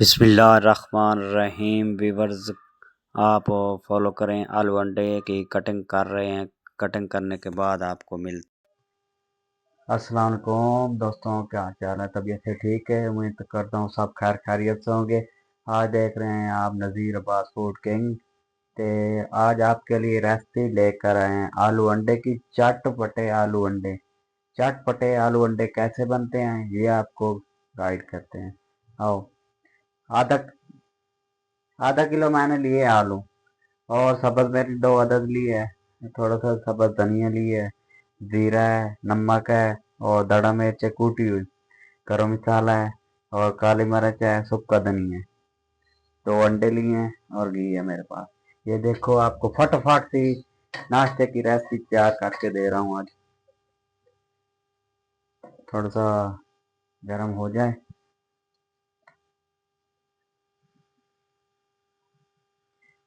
बिस्मिल्लाहिर्रहमानिर्रहीम व्यूअर्स, आप फॉलो करें। आलू अंडे की कटिंग कर रहे हैं। कटिंग करने के बाद आपको मिल अस्सलाम वालेकुम दोस्तों, क्या हाल चाल है? तबीयत से ठीक है? उम्मीद तो करता हूँ सब खैर खैरियत से होंगे। आज देख रहे हैं आप नज़ीर अब्बास फूड किंग। ते आज आपके लिए रेसिपी लेकर आए हैं आलू अंडे की। चटपटे आलू अंडे। चटपटे आलू अंडे कैसे बनते हैं ये आपको गाइड करते हैं। आओ। आधा आधा किलो मैंने लिए आलू, और सब्ज़ मिर्च 2 अदद ली है। थोड़ा सा सब्ज़ धनिया ली है, जीरा है, नमक है, और दड़ा मिर्च है कूटी हुई, गरम मसाला है, और काली मिर्च है, सूखा धनिया है। 2 अंडे लिए हैं और घी है मेरे पास। ये देखो, आपको फटाफट सी नाश्ते की रेसिपी तैयार करके दे रहा हूँ आज। थोड़ा सा गर्म हो जाए।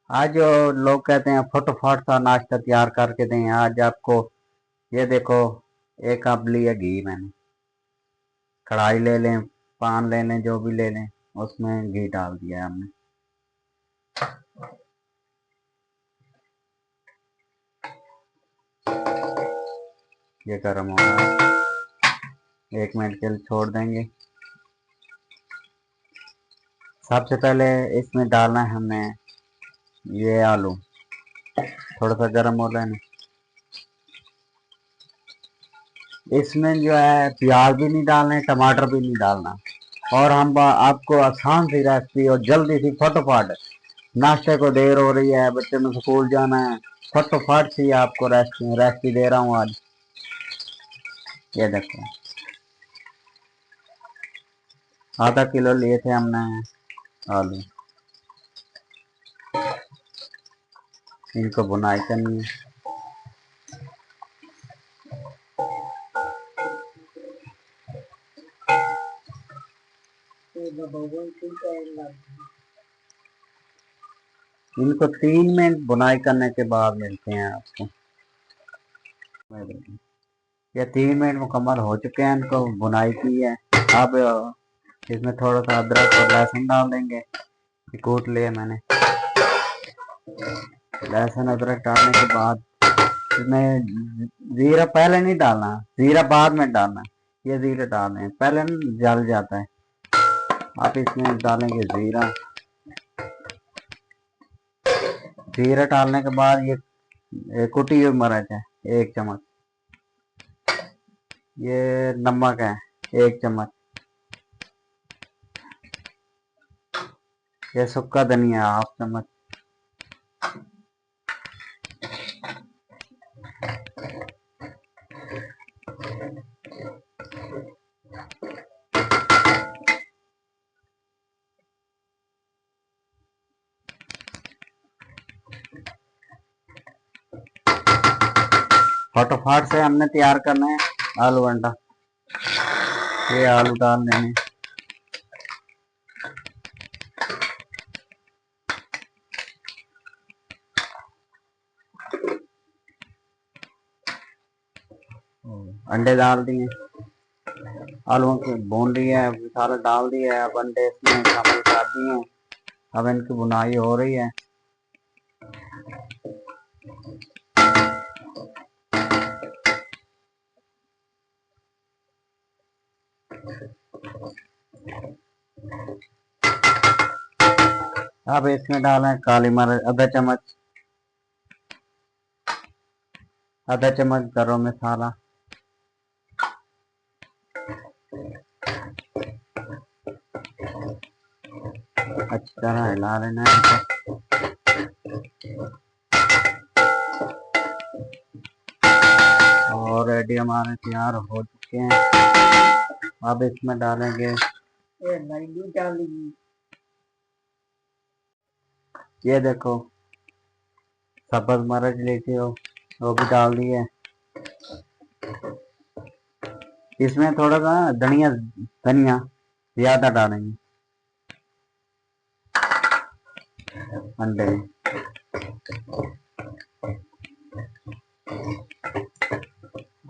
आज जो लोग कहते हैं फटाफट सा नाश्ता तैयार करके दें, आज आपको ये देखो, एक कप लिया घी मैंने। कढ़ाई ले लें, पान ले लें, जो भी ले लें, उसमें घी डाल दिया है हमने। ये गर्म हो रहा है, 1 मिनट के लिए छोड़ देंगे। सबसे पहले इसमें डालना है हमें ये आलू। थोड़ा सा गर्म हो लेना। इसमें जो है प्याज भी नहीं डालना है, टमाटर भी नहीं डालना। और हम आपको आसान सी रेसिपी और जल्दी सी फटाफट, नाश्ते को देर हो रही है, बच्चे में स्कूल जाना है, फटाफट सी आपको रेसिपी दे रहा हूँ आज। ये देखो, आधा किलो लिए थे हमने आलू। इनको बुनाई करनी है। इनको 3 मिनट बुनाई करने के बाद मिलते हैं आपको। ये 3 मिनट मुकम्मल हो चुके हैं, इनको बुनाई की है। अब इसमें थोड़ा सा अदरक और लहसुन डाल देंगे। कूट लिया मैंने। लहसुन अदरक डालने के बाद इसमें जीरा पहले नहीं डालना, जीरा बाद में डालना। ये जीरा डाल दें, पहले न जल जाता है। आप इसमें डालेंगे जीरा। जीरा डालने के बाद ये कुटी हुई मिर्च है 1 चम्मच। ये नमक है 1 चम्मच। ये सूखा धनिया 1/2 चम्मच। फटाफट से हमने तैयार करना है आलू अंडा। ये आलू डाल देंगे। अंडे डाल दिए, आलूओं को भून लिया है, मसाला डाल दिया है। अब अंडे इसमें शामिल कर दिए हैं। अब इनकी बुनाई हो रही है। अब इसमें डालें काली मिर्च आधा चम्मच गरम मसाला, अच्छी तरह हिला लेना है। और रेडी हमारे तैयार हो चुके हैं। अब इसमें डालेंगे ये देखो, सब्ज़ मिर्च लेके हो, वो भी डाल दिए। इसमें थोड़ा सा धनिया धनिया ज्यादा डालेंगे। अंडे,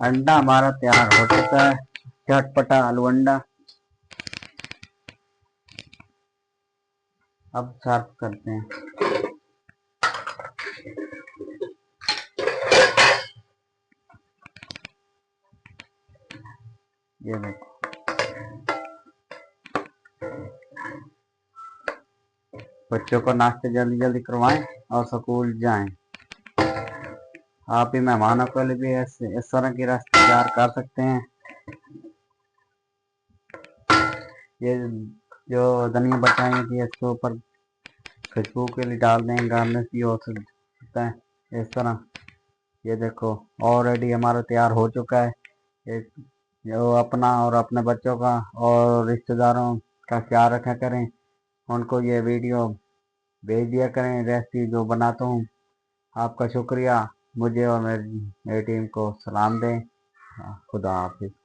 अंडा हमारा तैयार हो चुका है। चटपटा आलू अंडा। अब सर्व करते हैं। ये देखो, बच्चों को नाश्ते जल्दी जल्दी करवाएं और स्कूल जाएं। आप भी मेहमानों के लिए भी इस तरह की रेसिपी तैयार कर सकते हैं। ये जो धनिया बचाई थी इसके ऊपर खुशबू के लिए डाल दें, गार्निश भी हो सकता है इस तरह। ये देखो, ऑलरेडी हमारा तैयार हो चुका है। ये जो अपना और अपने बच्चों का और रिश्तेदारों का ख्याल रखा करें, उनको ये वीडियो भेज दिया करें रेसिपी जो बनाता हूँ। आपका शुक्रिया। मुझे और मेरी टीम को सलाम दें। खुदा हाफिज़।